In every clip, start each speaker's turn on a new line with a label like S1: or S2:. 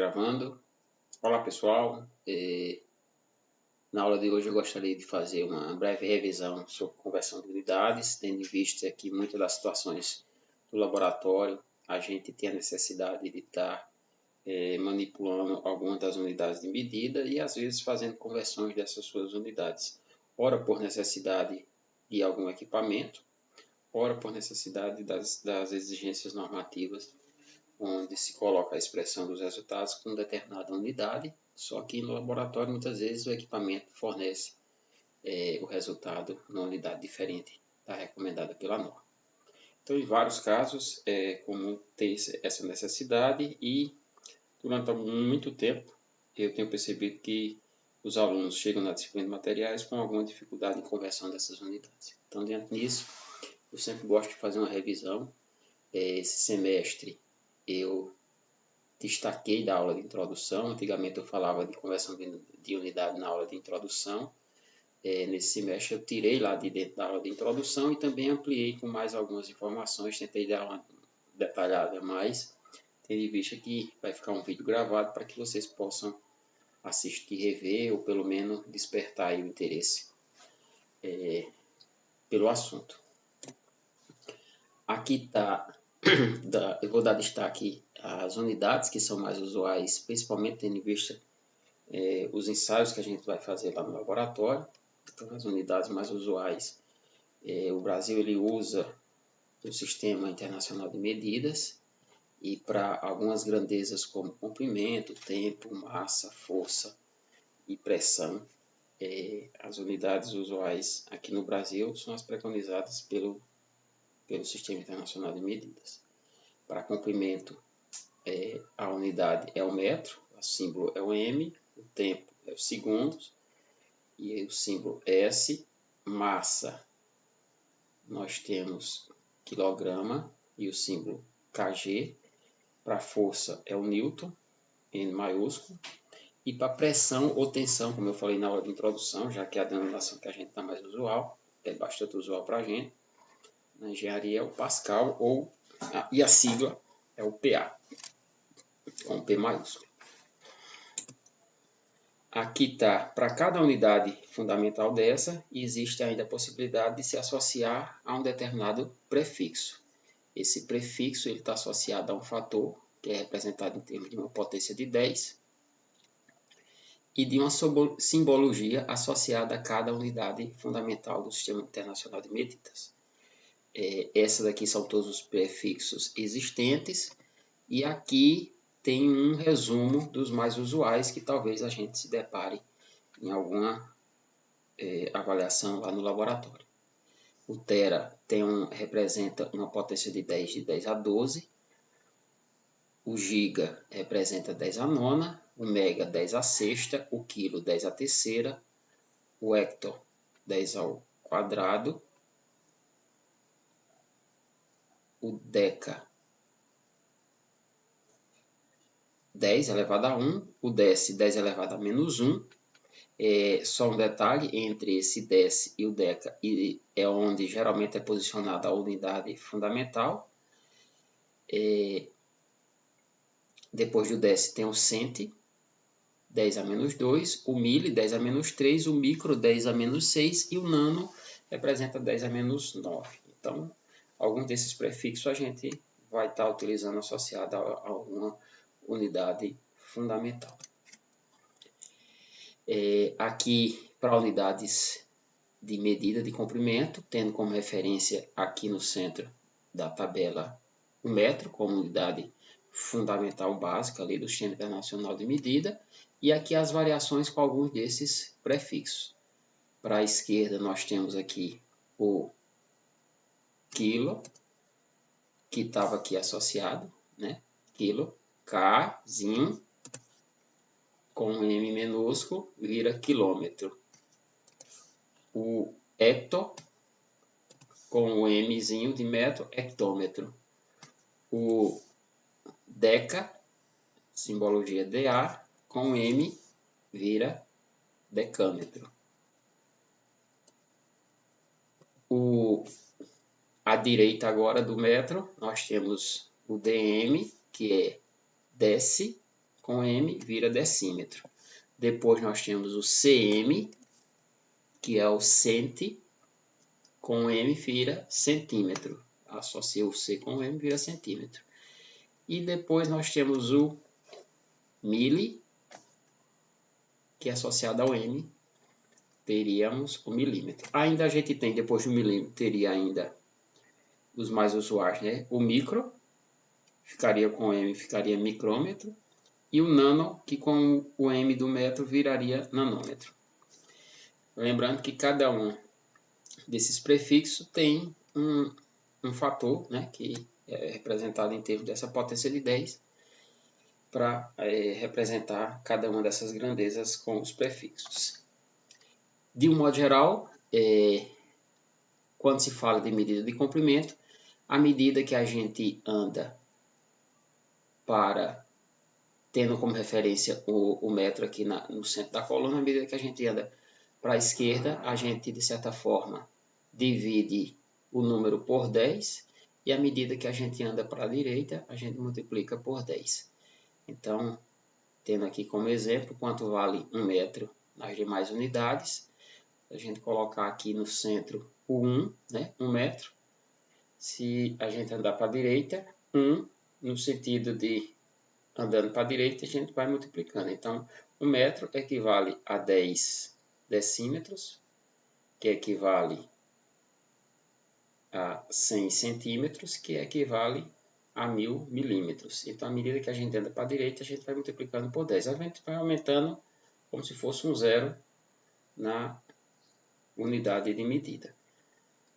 S1: Gravando. Olá pessoal, na aula de hoje eu gostaria de fazer uma breve revisão sobre conversão de unidades, tendo em vista que muitas das situações do laboratório a gente tem a necessidade de estar manipulando algumas das unidades de medida e às vezes fazendo conversões dessas suas unidades, ora por necessidade de algum equipamento, ora por necessidade das exigências normativas, onde se coloca a expressão dos resultados com determinada unidade, só que no laboratório muitas vezes o equipamento fornece o resultado numa unidade diferente da recomendada pela norma. Então, em vários casos, é comum ter essa necessidade e, durante muito tempo, eu tenho percebido que os alunos chegam na disciplina de materiais com alguma dificuldade em conversão dessas unidades. Então, diante disso, eu sempre gosto de fazer uma revisão. Esse semestre, eu destaquei da aula de introdução. Antigamente eu falava de conversão de unidade na aula de introdução. Nesse semestre eu tirei lá de dentro da aula de introdução e também ampliei com mais algumas informações. Tentei dar uma detalhada mais, tendo em vista que vai ficar um vídeo gravado para que vocês possam assistir, rever ou pelo menos despertar aí o interesse pelo assunto. Aqui está, eu vou dar destaque às unidades que são mais usuais, principalmente tendo em vista os ensaios que a gente vai fazer lá no laboratório. Então, as unidades mais usuais, o Brasil ele usa o Sistema Internacional de Medidas e para algumas grandezas como comprimento, tempo, massa, força e pressão, as unidades usuais aqui no Brasil são as preconizadas pelo Sistema Internacional de Medidas. Para comprimento, a unidade é o metro, o símbolo é o M, o tempo é os segundos, e o símbolo S. Massa, nós temos quilograma e o símbolo kg. Para força é o Newton, N maiúsculo. E para pressão ou tensão, como eu falei na aula de introdução, já que é a denominação que a gente está mais usual, é bastante usual para a gente, na engenharia é o Pascal, e a sigla é o PA, com P maiúsculo. Aqui está, para cada unidade fundamental dessa, existe ainda a possibilidade de se associar a um determinado prefixo. Esse prefixo está associado a um fator, que é representado em termos de uma potência de 10, e de uma simbologia associada a cada unidade fundamental do Sistema Internacional de Medidas. Essas aqui são todos os prefixos existentes, e aqui tem um resumo dos mais usuais que talvez a gente se depare em alguma avaliação lá no laboratório. O tera representa uma potência de 10 a 12, o giga representa 10 a nona, o mega 10 a sexta, o quilo 10 a terceira, o hecto 10 ao quadrado, o deca 10 elevado a 1, o dec 10 elevado a menos 1. Só um detalhe, entre esse dec e o deca é onde geralmente é posicionada a unidade fundamental. Depois do dec tem o centi, 10 a menos 2, o mili, 10 a menos 3, o micro, 10 a menos 6 e o nano representa 10 a menos 9. Então, alguns desses prefixos a gente vai estar utilizando associado a alguma unidade fundamental. Aqui, para unidades de medida de comprimento, tendo como referência aqui no centro da tabela o metro, como unidade fundamental básica ali do Sistema Internacional de Medida, e aqui as variações com alguns desses prefixos. Para a esquerda, nós temos aqui o quilo, que estava aqui associado, né? Quilo, Kzinho, com um M minúsculo, vira quilômetro. O hecto, com o Mzinho de metro, hectômetro. O deca, simbologia DA, com M, vira decâmetro. À direita agora do metro, nós temos o DM, que é deci, com M vira decímetro. Depois nós temos o cm, que é o centi, com M vira centímetro. Associa o C com M vira centímetro. E depois nós temos o mili, que é associado ao M, teríamos o milímetro. Ainda a gente tem, depois do milímetro, teria ainda os mais usuais, né? O micro, ficaria com M, ficaria micrômetro. E o nano, que com o M do metro viraria nanômetro. Lembrando que cada um desses prefixos tem um fator, né, que é representado em termos dessa potência de 10, para representar cada uma dessas grandezas com os prefixos. De um modo geral, quando se fala de medida de comprimento, à medida que a gente anda tendo como referência o metro aqui no centro da coluna, à medida que a gente anda para a esquerda, a gente, de certa forma, divide o número por 10, e à medida que a gente anda para a direita, a gente multiplica por 10. Então, tendo aqui como exemplo quanto vale 1 metro nas demais unidades, a gente colocar aqui no centro o 1, né, 1 metro. Se a gente andar para a direita, 1, no sentido de andando para a direita, a gente vai multiplicando. Então, 1 metro equivale a 10 decímetros, que equivale a 100 centímetros, que equivale a 1000 milímetros. Então, à medida que a gente anda para a direita, a gente vai multiplicando por 10. A gente vai aumentando como se fosse um zero na unidade de medida.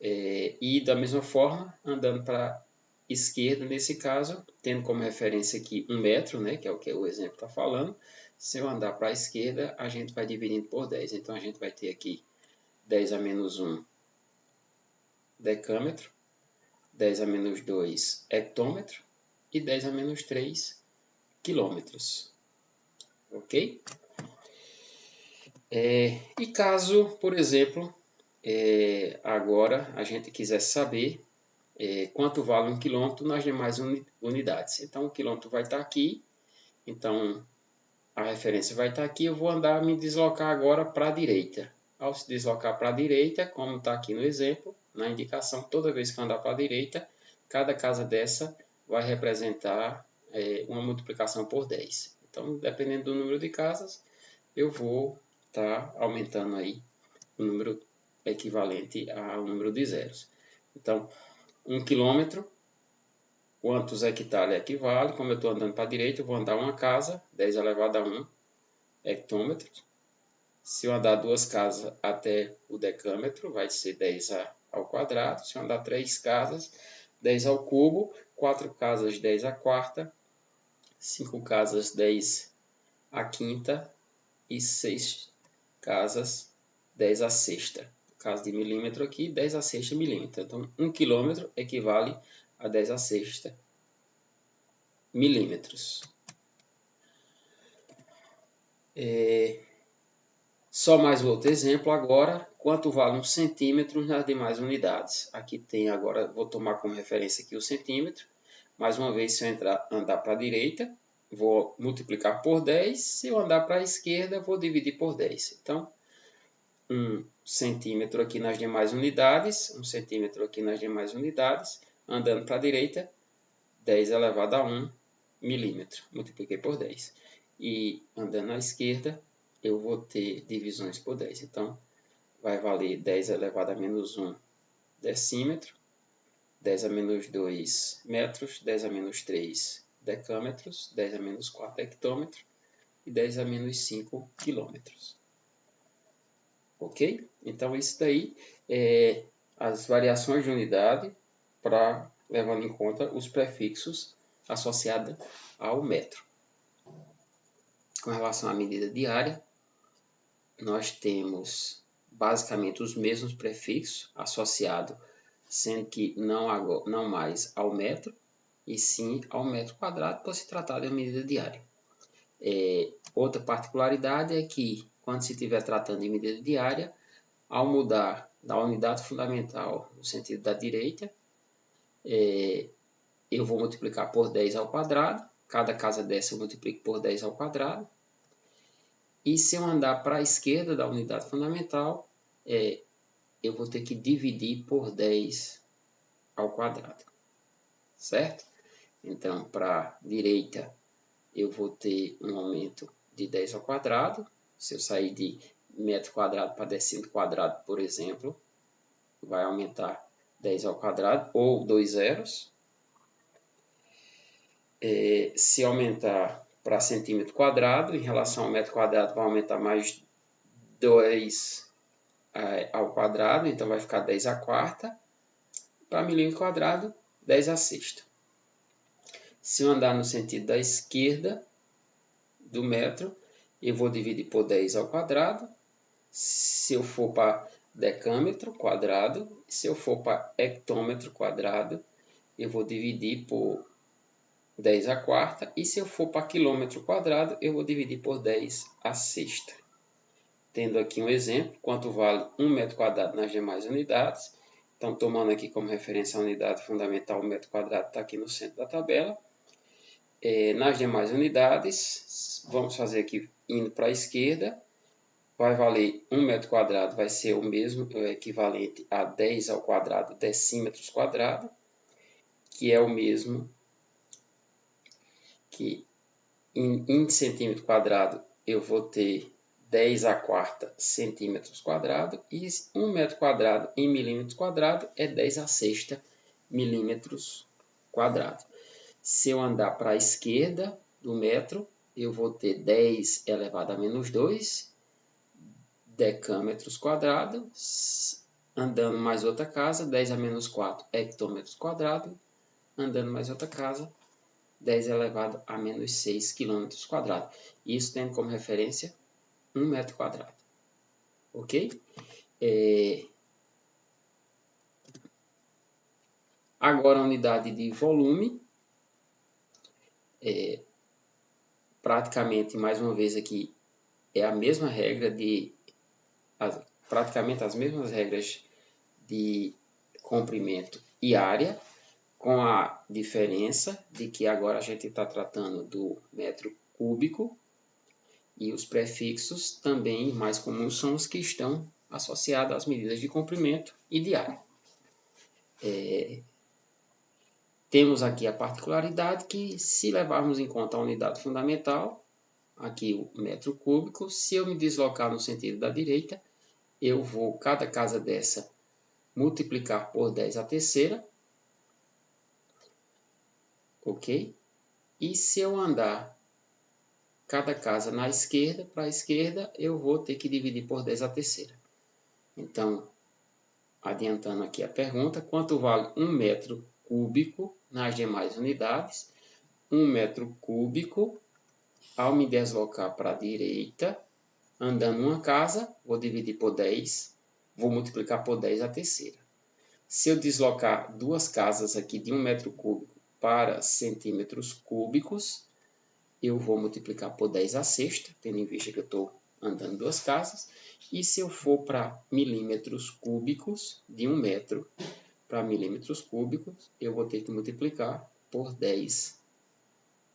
S1: E da mesma forma, andando para a esquerda, nesse caso, tendo como referência aqui 1 metro, né, que é o que o exemplo está falando, se eu andar para a esquerda, a gente vai dividindo por 10. Então, a gente vai ter aqui 10 a menos 1 decâmetro, 10 a menos 2 hectômetro e 10 a menos 3 quilômetros. Ok? E caso, por exemplo, agora a gente quiser saber quanto vale 1 quilômetro nas demais unidades. Então, o quilômetro vai estar aqui, então a referência vai estar aqui, eu vou me deslocar agora para a direita. Ao se deslocar para a direita, como está aqui no exemplo, na indicação, toda vez que eu andar para a direita, cada casa dessa vai representar uma multiplicação por 10. Então, dependendo do número de casas, eu vou estar aumentando aí o número equivalente ao número de zeros. Então, 1 quilômetro, quantos hectares equivale? Como eu estou andando para a direita, eu vou andar uma casa, 10 elevado a 1 hectômetros. Se eu andar 2 casas até o decâmetro, vai ser 10 ao quadrado. Se eu andar 3 casas, 10 ao cubo. 4 casas, 10 à quarta. 5 casas, 10 à quinta. E 6 casas, 10 à sexta. No caso de milímetro aqui, 10 à sexta milímetro. Então, 1 quilômetro equivale a 10 à sexta milímetros. Só mais outro exemplo agora, quanto vale 1 centímetro nas demais unidades. Aqui tem agora, vou tomar como referência aqui o centímetro. Mais uma vez, se eu andar para a direita, vou multiplicar por 10. Se eu andar para a esquerda, vou dividir por 10. Então, 1 centímetro aqui nas demais unidades, 1 centímetro aqui nas demais unidades, andando para a direita, 10 elevado a 1 milímetro. Multipliquei por 10. E andando à esquerda, eu vou ter divisões por 10. Então, vai valer 10 elevado a menos 1 decímetro, 10 a menos 2 metros, 10 a menos 3 decâmetros, 10 a menos 4 hectômetro e 10 a menos 5 quilômetros. Ok? Então, isso daí é as variações de unidade levando em conta os prefixos associados ao metro. Com relação à medida diária, nós temos basicamente os mesmos prefixos associados, sendo que não mais ao metro, e sim ao metro quadrado, por se tratar de uma medida diária. Outra particularidade é que, quando se estiver tratando de medida diária, ao mudar da unidade fundamental no sentido da direita, eu vou multiplicar por 10 ao quadrado. cada casa dessa eu multiplico por 10 ao quadrado. E se eu andar para a esquerda da unidade fundamental, eu vou ter que dividir por 10 ao quadrado, certo? Então, para a direita, eu vou ter um aumento de 10 ao quadrado. Se eu sair de metro quadrado para decímetro quadrado, por exemplo, vai aumentar 10 ao quadrado, ou 2 zeros. Se aumentar para centímetro quadrado, em relação ao metro quadrado, vai aumentar mais 2 ao quadrado, então vai ficar 10 à quarta. Para milímetro quadrado, 10 à sexta. Se eu andar no sentido da esquerda do metro, eu vou dividir por 10 ao quadrado. Se eu for para decâmetro quadrado, se eu for para hectômetro quadrado, eu vou dividir por 10 à quarta. E se eu for para quilômetro quadrado, eu vou dividir por 10 à sexta. Tendo aqui um exemplo, quanto vale 1 metro quadrado nas demais unidades. Então, tomando aqui como referência a unidade fundamental, o metro quadrado está aqui no centro da tabela. Nas demais unidades, vamos fazer aqui indo para a esquerda, vai valer 1 metro quadrado, vai ser o mesmo, equivalente a 10 ao quadrado decímetros quadrado, que é o mesmo que em centímetro quadrado eu vou ter 10 à quarta centímetros quadrado, e 1 metro quadrado em milímetros quadrado é 10 à sexta milímetros quadrado. Se eu andar para a esquerda do metro, eu vou ter 10 elevado a menos 2 decâmetros quadrado, andando mais outra casa, 10 a menos 4 hectômetros quadrado, andando mais outra casa, 10 elevado a menos 6 quilômetros quadrados. Isso tendo como referência 1 metro quadrado. Ok? Agora a unidade de volume. Praticamente, mais uma vez aqui, é a mesma regra praticamente as mesmas regras de comprimento e área, com a diferença de que agora a gente está tratando do metro cúbico, e os prefixos também mais comuns são os que estão associados às medidas de comprimento e de área. Temos aqui a particularidade que, se levarmos em conta a unidade fundamental, aqui o metro cúbico, se eu me deslocar no sentido da direita, eu vou, cada casa dessa, multiplicar por 10 à terceira. Ok? E se eu andar cada casa na esquerda, para a esquerda, eu vou ter que dividir por 10 à terceira. Então, adiantando aqui a pergunta, quanto vale 1 metro cúbico nas demais unidades? 1 metro cúbico, ao me deslocar para a direita, andando uma casa, vou dividir por 10, vou multiplicar por 10 à terceira. Se eu deslocar duas casas aqui de 1 metro cúbico para centímetros cúbicos, eu vou multiplicar por 10 à sexta, tendo em vista que eu estou andando duas casas. E se eu for para milímetros cúbicos, de 1 metro para milímetros cúbicos, eu vou ter que multiplicar por 10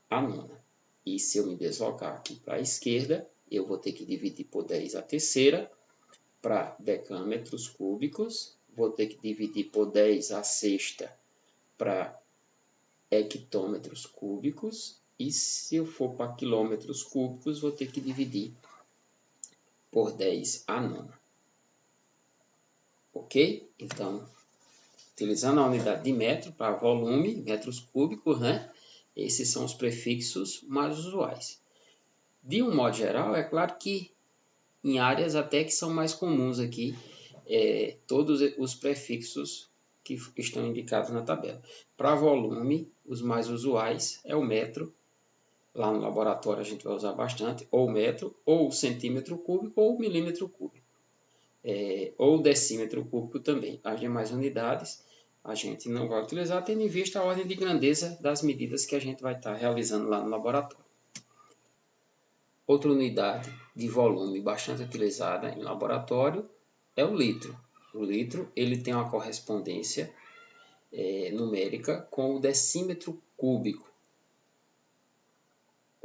S1: à nona. E se eu me deslocar aqui para a esquerda, eu vou ter que dividir por 10 à terceira para decâmetros cúbicos, vou ter que dividir por 10 à sexta para hectômetros cúbicos, e se eu for para quilômetros cúbicos, vou ter que dividir por 10 à nona. Ok? Então, utilizando a unidade de metro para volume, metros cúbicos, né? Esses são os prefixos mais usuais. De um modo geral, é claro que em áreas até que são mais comuns aqui, todos os prefixos que estão indicados na tabela. Para volume, os mais usuais é o metro. Lá no laboratório a gente vai usar bastante, ou metro, ou centímetro cúbico, ou milímetro cúbico. Ou decímetro cúbico também. As demais unidades a gente não vai utilizar, tendo em vista a ordem de grandeza das medidas que a gente vai estar realizando lá no laboratório. Outra unidade de volume bastante utilizada em laboratório é o litro. O litro ele tem uma correspondência numérica com o decímetro cúbico.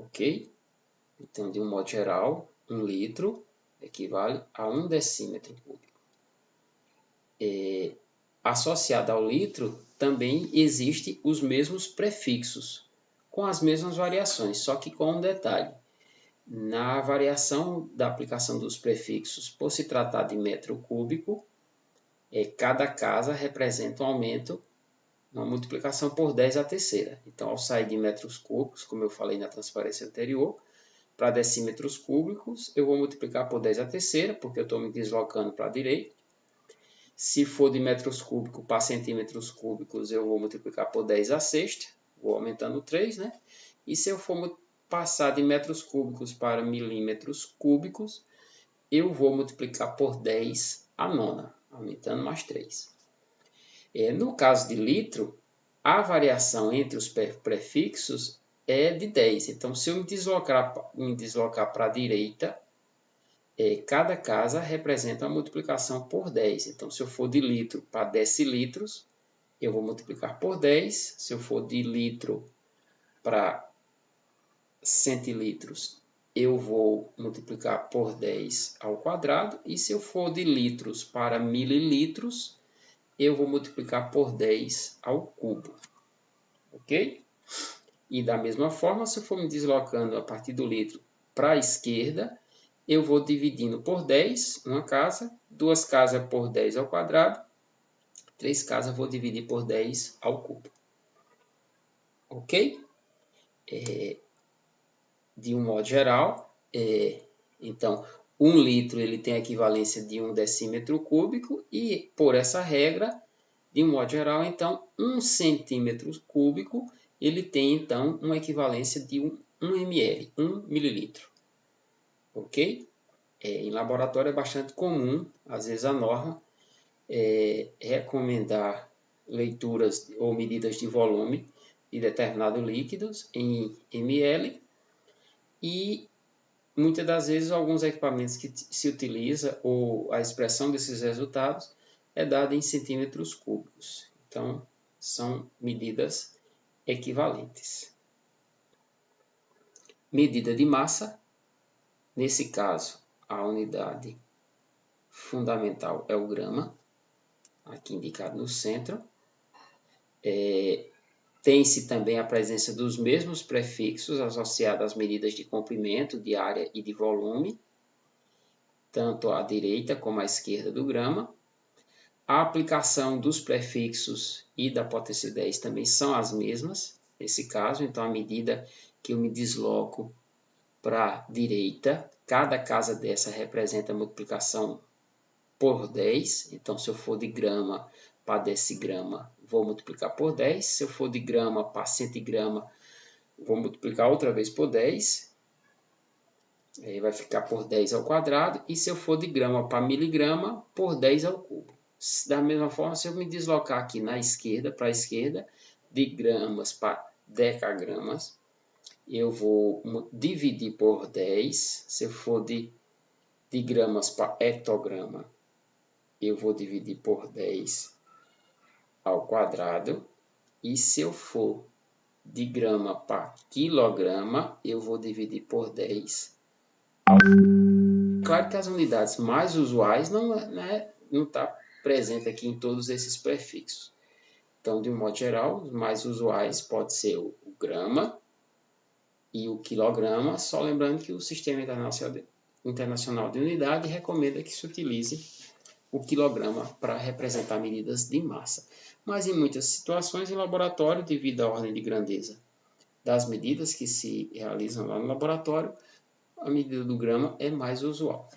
S1: ok? Então, de um modo geral, 1 litro equivale a 1 decímetro cúbico. Associado ao litro, também existem os mesmos prefixos, com as mesmas variações, só que com um detalhe. Na variação da aplicação dos prefixos, por se tratar de metro cúbico, cada casa representa um aumento, uma multiplicação por 10 à terceira. Então, ao sair de metros cúbicos, como eu falei na transparência anterior, para decímetros cúbicos, eu vou multiplicar por 10 à terceira, porque eu estou me deslocando para a direita. Se for de metros cúbicos para centímetros cúbicos, eu vou multiplicar por 10 à sexta, vou aumentando 3, né? E se eu for passar de metros cúbicos para milímetros cúbicos, eu vou multiplicar por 10 à nona, aumentando mais 3. No caso de litro, a variação entre os prefixos é de 10. Então, se eu me deslocar para a direita, cada casa representa uma multiplicação por 10. Então, se eu for de litro para decilitros, eu vou multiplicar por 10. Se eu for de litro para centilitros, eu vou multiplicar por 10 ao quadrado. E se eu for de litros para mililitros, eu vou multiplicar por 10 ao cubo. Ok? E da mesma forma, se eu for me deslocando a partir do litro para a esquerda, eu vou dividindo por 10, uma casa, 2 casas por 10 ao quadrado, 3 casas eu vou dividir por 10 ao cubo. Ok? De um modo geral, então, 1 litro ele tem a equivalência de 1 decímetro cúbico e, por essa regra, de um modo geral, então, 1 centímetro cúbico ele tem, então, uma equivalência de 1 ml, 1 mililitro. Ok? Em laboratório é bastante comum, às vezes a norma, recomendar leituras ou medidas de volume de determinados líquidos em ml e muitas das vezes alguns equipamentos que se utiliza ou a expressão desses resultados é dada em centímetros cúbicos. Então, são medidas equivalentes. Medida de massa, nesse caso, a unidade fundamental é o grama, aqui indicado no centro. Tem-se também a presença dos mesmos prefixos associados às medidas de comprimento, de área e de volume, tanto à direita como à esquerda do grama. A aplicação dos prefixos e da potência 10 também são as mesmas, nesse caso. Então, à medida que eu me desloco para a direita, cada casa dessa representa a multiplicação por 10. Então, se eu for de grama para decigrama, vou multiplicar por 10. Se eu for de grama para centigrama, vou multiplicar outra vez por 10. Aí vai ficar por 10 ao quadrado. E se eu for de grama para miligrama, por 10 ao cubo. Da mesma forma, se eu me deslocar aqui na esquerda, para a esquerda, de gramas para decagramas, eu vou dividir por 10. Se eu for de gramas para hectograma, eu vou dividir por 10 ao quadrado. E se eu for de grama para quilograma, eu vou dividir por 10 ao quadrado. Claro que as unidades mais usuais não está presente aqui em todos esses prefixos. Então, de um modo geral, os mais usuais pode ser o grama e o quilograma, só lembrando que o Sistema Internacional de Unidade recomenda que se utilize o quilograma para representar medidas de massa. Mas em muitas situações em laboratório, devido à ordem de grandeza das medidas que se realizam lá no laboratório, a medida do grama é mais usual.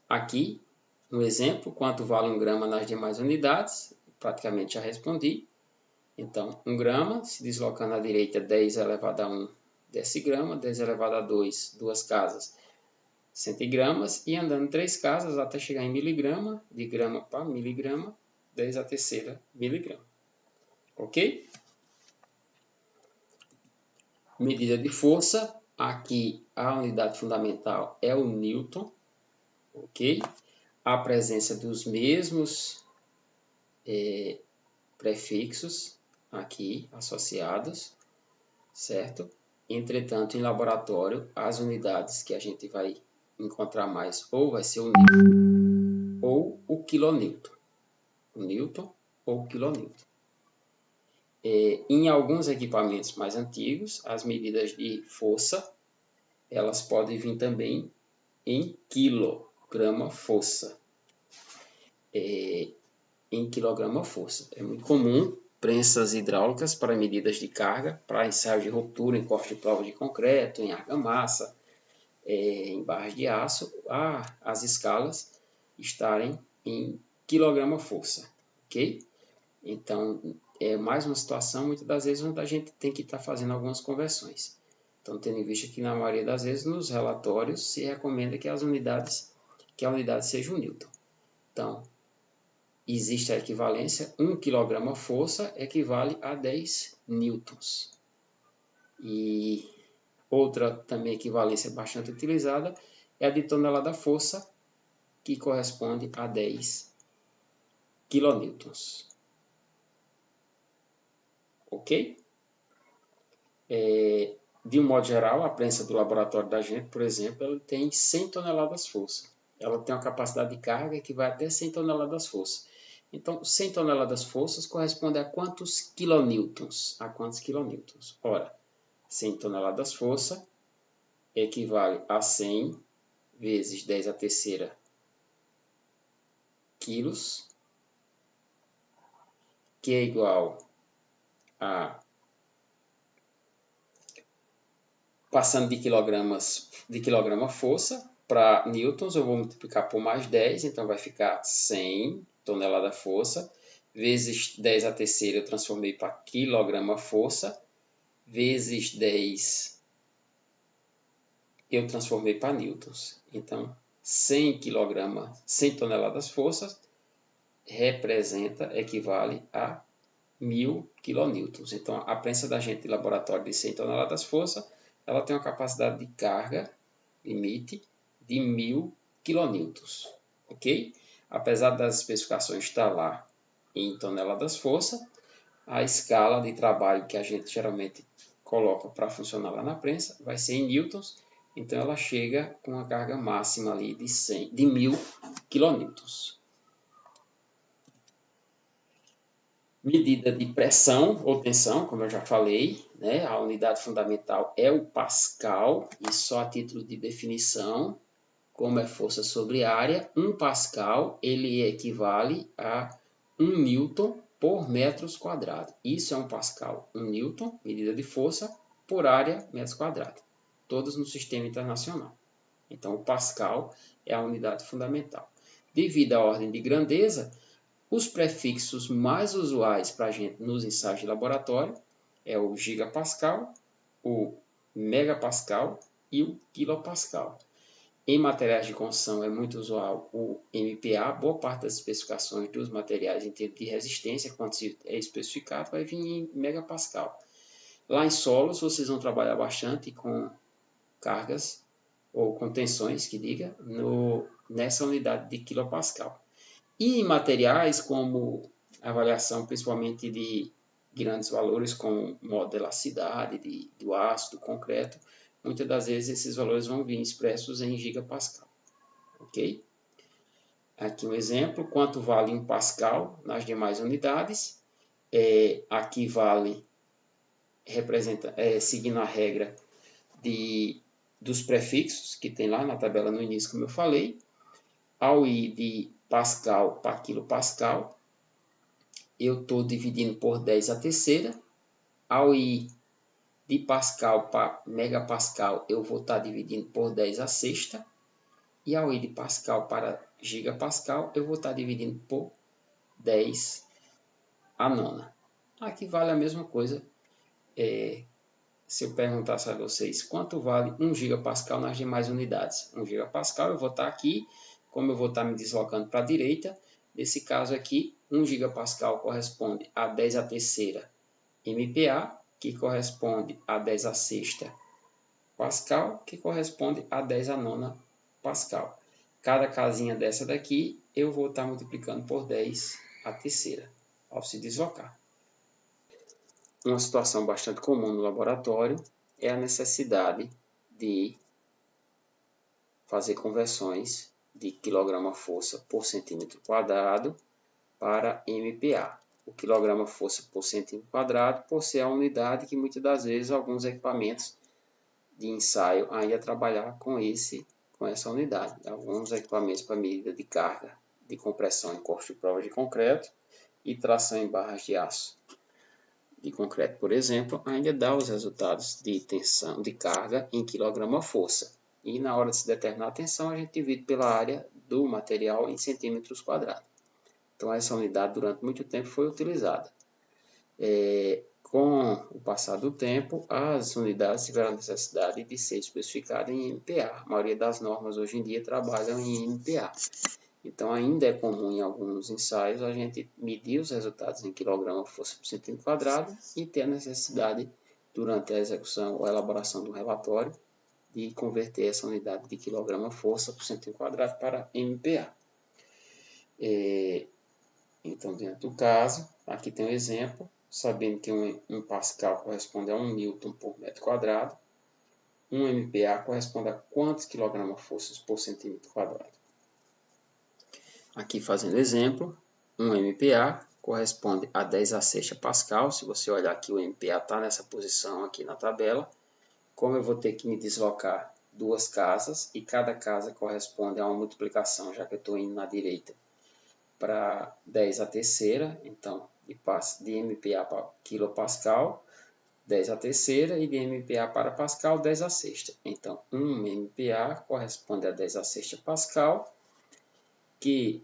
S1: Aqui, um exemplo, quanto vale um grama nas demais unidades, praticamente já respondi. Então, 1 grama, se deslocando à direita, 10 elevado a 1 decigrama, 10 elevado a 2, 2 casas, centigramas, e andando 3 casas até chegar em miligrama, de grama para miligrama, 10 à terceira miligrama. Ok? Medida de força, aqui a unidade fundamental é o Newton. Ok? A presença dos mesmos prefixos, aqui associados, certo? Entretanto, em laboratório, as unidades que a gente vai encontrar mais ou vai ser o Newton ou o quilonewton. O Newton ou o quilonewton. Em alguns equipamentos mais antigos, as medidas de força, elas podem vir também em quilograma-força. Em quilograma-força. É muito comum prensas hidráulicas para medidas de carga, para ensaio de ruptura em corte de prova de concreto, em argamassa, em barras de aço, as escalas estarem em quilograma-força, ok? Então, é mais uma situação, muitas das vezes, onde a gente tem que estar fazendo algumas conversões. Então, tendo em vista que, na maioria das vezes, nos relatórios, se recomenda que a unidade seja o Newton. Então, existe a equivalência, 1 kg força equivale a 10 newtons. E outra também equivalência bastante utilizada é a de tonelada força, que corresponde a 10 kilonewtons. Ok? De um modo geral, a prensa do laboratório da gente, por exemplo, ela tem 100 toneladas força. Ela tem uma capacidade de carga que vai até 100 toneladas força. Então, 100 toneladas forças corresponde a quantos kilonewtons? Ora, 100 toneladas força equivale a 100 vezes 10 a terceira quilos, que é igual a, passando de quilograma força para newtons, eu vou multiplicar por mais 10, então vai ficar 100 tonelada força, vezes 10 a terceira eu transformei para quilograma força, vezes 10 eu transformei para newtons. Então, 100 toneladas forças equivale a 1000 kilonewtons. Então, a prensa da gente de laboratório de 100 toneladas força, ela tem uma capacidade de carga limite de 1000 kilonewtons, ok? Apesar das especificações estar lá em toneladas força, a escala de trabalho que a gente geralmente coloca para funcionar lá na prensa vai ser em newtons, então ela chega com uma carga máxima ali de 1000 kilonewtons. Medida de pressão ou tensão, como eu já falei, né? A unidade fundamental é o Pascal, e só a título de definição, como é força sobre área, 1 Pascal ele equivale a 1 Newton por metros quadrados. Isso é 1 Pascal, 1 Newton, medida de força, por área, metros quadrados. Todos no sistema internacional. Então, o Pascal é a unidade fundamental. Devido à ordem de grandeza, os prefixos mais usuais para a gente nos ensaios de laboratório é o gigapascal, o megapascal e o quilopascal. Em materiais de construção é muito usual o MPa, boa parte das especificações dos materiais em termos de resistência, quando é especificado, vai vir em megapascal. Lá em solos, vocês vão trabalhar bastante com cargas ou com tensões, que diga, nessa unidade de quilopascal. E em materiais como avaliação principalmente de grandes valores como modelacidade do aço, do concreto, muitas das vezes esses valores vão vir expressos em gigapascal, ok? Aqui um exemplo, quanto vale 1 pascal nas demais unidades. Aqui vale, seguindo a regra dos prefixos que tem lá na tabela no início, como eu falei, ao ir de pascal para quilopascal, eu estou dividindo por 10 a terceira. Ao ir de pascal para megapascal, eu vou estar dividindo por 10 a sexta. E ao ir de pascal para gigapascal, eu vou estar dividindo por 10 a nona. Aqui vale a mesma coisa. Se eu perguntasse a vocês quanto vale 1 gigapascal nas demais unidades. 1 gigapascal eu vou estar aqui, como eu vou estar me deslocando para a direita, nesse caso aqui, 1 gigapascal corresponde a 10 a terceira MPa, que corresponde a 10 a sexta Pascal, que corresponde a 10 a nona Pascal. Cada casinha dessa daqui, eu vou estar multiplicando por 10 a terceira, ao se deslocar. uma situação bastante comum no laboratório é a necessidade de fazer conversões de quilograma-força por centímetro quadrado para MPa. O quilograma-força por centímetro quadrado, por ser a unidade que muitas das vezes alguns equipamentos de ensaio ainda trabalhar com essa unidade. Alguns equipamentos para medida de carga de compressão em corpos de prova de concreto e tração em barras de aço de concreto, por exemplo, ainda dá os resultados de tensão de carga em quilograma-força. E na hora de se determinar a tensão, a gente divide pela área do material em centímetros quadrados. Então, essa unidade durante muito tempo foi utilizada. Com o passar do tempo, as unidades tiveram a necessidade de ser especificadas em MPa. A maioria das normas hoje em dia trabalham em MPa. Então, ainda é comum em alguns ensaios a gente medir os resultados em quilograma-força por centímetro quadrado e ter a necessidade, durante a execução ou elaboração do relatório, de converter essa unidade de quilograma-força por centímetro quadrado para MPa. Então, dentro do caso, aqui tem um exemplo, sabendo que um Pascal corresponde a 1 Newton por metro quadrado, um MPa corresponde a quantos quilograma-forças por centímetro quadrado? Aqui fazendo exemplo, um MPa corresponde a 10 a sexta Pascal. Se você olhar aqui, o MPa está nessa posição aqui na tabela. Como eu vou ter que me deslocar duas casas, e cada casa corresponde a uma multiplicação, já que eu estou indo na direita, para 10 a terceira, então de MPa para quilopascal, 10 a terceira, e de MPa para Pascal, 10 a sexta. Então, 1 MPa corresponde a 10 a sexta Pascal, que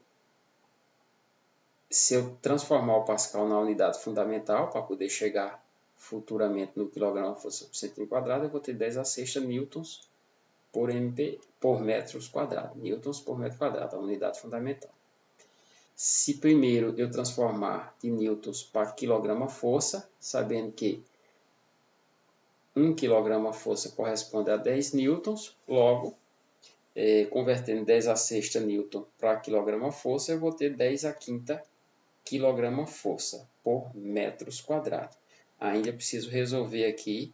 S1: se eu transformar o Pascal na unidade fundamental, para poder chegar futuramente no quilograma-força por centímetro quadrado, eu vou ter 10 a sexta newtons por metros quadrados. Newtons por metro quadrado, a unidade fundamental. Se primeiro eu transformar de newtons para quilograma-força, sabendo que 1 quilograma-força corresponde a 10 newtons, logo, convertendo 10 a sexta newton para quilograma-força, eu vou ter 10 a quinta quilograma-força por metros quadrados. Ainda preciso resolver aqui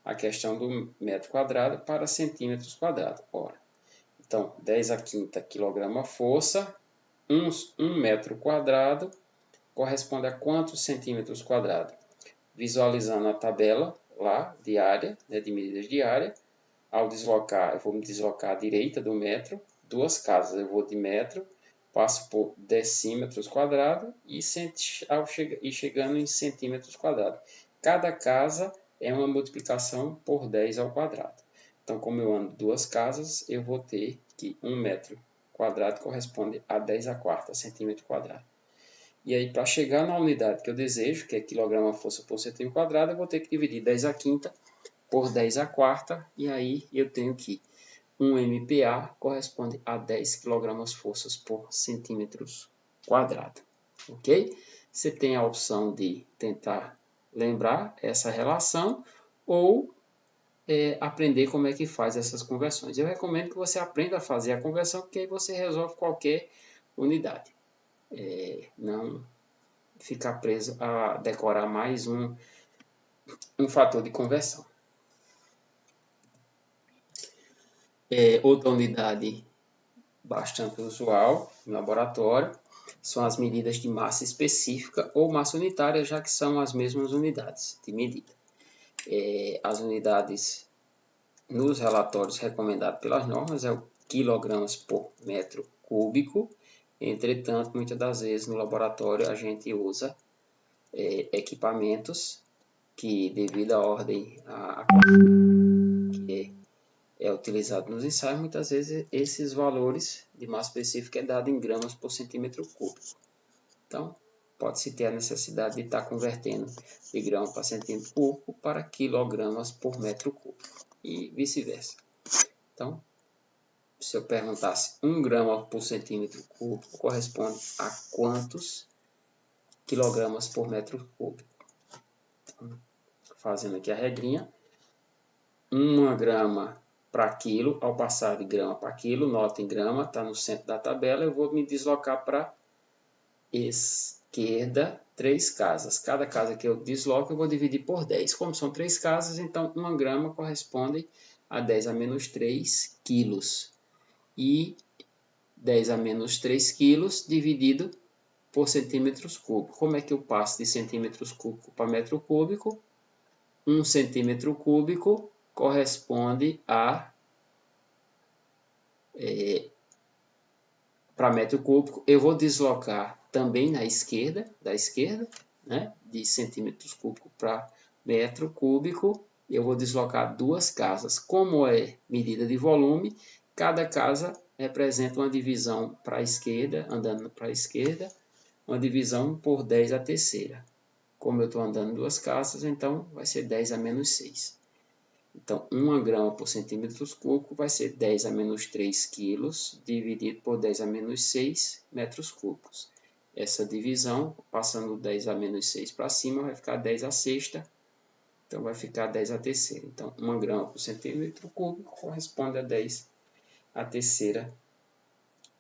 S1: a questão do metro quadrado para centímetros quadrados. Ora, então, 10 a quinta quilograma-força, 1 metro quadrado, corresponde a quantos centímetros quadrados? Visualizando a tabela lá de área, de medidas de área, ao deslocar, eu vou me deslocar à direita do metro, duas casas, eu vou de metro, passo por decímetros quadrados e chegando em centímetros quadrados. Cada casa é uma multiplicação por 10 ao quadrado. Então, como eu ando duas casas, eu vou ter que 1 metro quadrado corresponde a 10 a quarta centímetro quadrado. E aí, para chegar na unidade que eu desejo, que é quilograma-força por centímetro quadrado, eu vou ter que dividir 10 a quinta por 10 a quarta, e aí eu tenho que 1 MPa corresponde a 10 kgf por centímetros quadrado. Ok? Você tem a opção de tentar lembrar essa relação ou aprender como é que faz essas conversões. Eu recomendo que você aprenda a fazer a conversão, porque aí você resolve qualquer unidade. Não ficar preso a decorar mais um fator de conversão. Outra unidade bastante usual no laboratório são as medidas de massa específica ou massa unitária, já que são as mesmas unidades de medida. As unidades nos relatórios recomendados pelas normas é o quilogramas por metro cúbico. Entretanto, muitas das vezes no laboratório a gente usa equipamentos que, devido à ordem que é utilizado nos ensaios, muitas vezes esses valores de massa específica é dado em gramas por centímetro cúbico. Então, pode-se ter a necessidade de estar convertendo de grama para centímetro cúbico para quilogramas por metro cúbico e vice-versa. Então, se eu perguntasse 1 grama por centímetro cúbico corresponde a quantos quilogramas por metro cúbico? Então, fazendo aqui a regrinha, 1 grama para quilo, ao passar de grama para quilo, nota em grama, está no centro da tabela, eu vou me deslocar para esquerda, 3 casas. Cada casa que eu desloco, eu vou dividir por 10. Como são 3 casas, então 1 grama corresponde a 10 a menos 3 quilos. E 10 a menos 3 quilos dividido por centímetros cúbicos. Como é que eu passo de centímetros cúbicos para metro cúbico? 1 centímetro cúbico corresponde a... para metro cúbico, eu vou deslocar também na esquerda, né, de centímetros cúbicos para metro cúbico, eu vou deslocar 2 casas. Como é medida de volume, cada casa representa uma divisão para a esquerda, andando para a esquerda, uma divisão por 10 a terceira. Como eu estou andando 2 casas, então vai ser 10 a menos 6. Então, 1 grama por centímetros cúbicos vai ser 10 a menos 3 quilos, dividido por 10 a menos 6 metros cúbicos. Essa divisão, passando 10 a menos 6 para cima, vai ficar 10 a sexta, então vai ficar 10 a terceira. Então, 1 grama por centímetro cúbico corresponde a 10 a terceira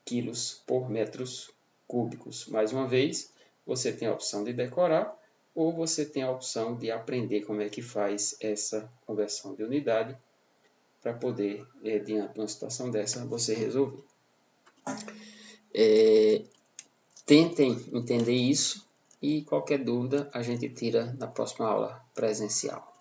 S1: quilos por metros cúbicos. Mais uma vez, você tem a opção de decorar, ou você tem a opção de aprender como é que faz essa conversão de unidade para poder, diante de uma situação dessa, você resolver. Tentem entender isso e qualquer dúvida a gente tira na próxima aula presencial.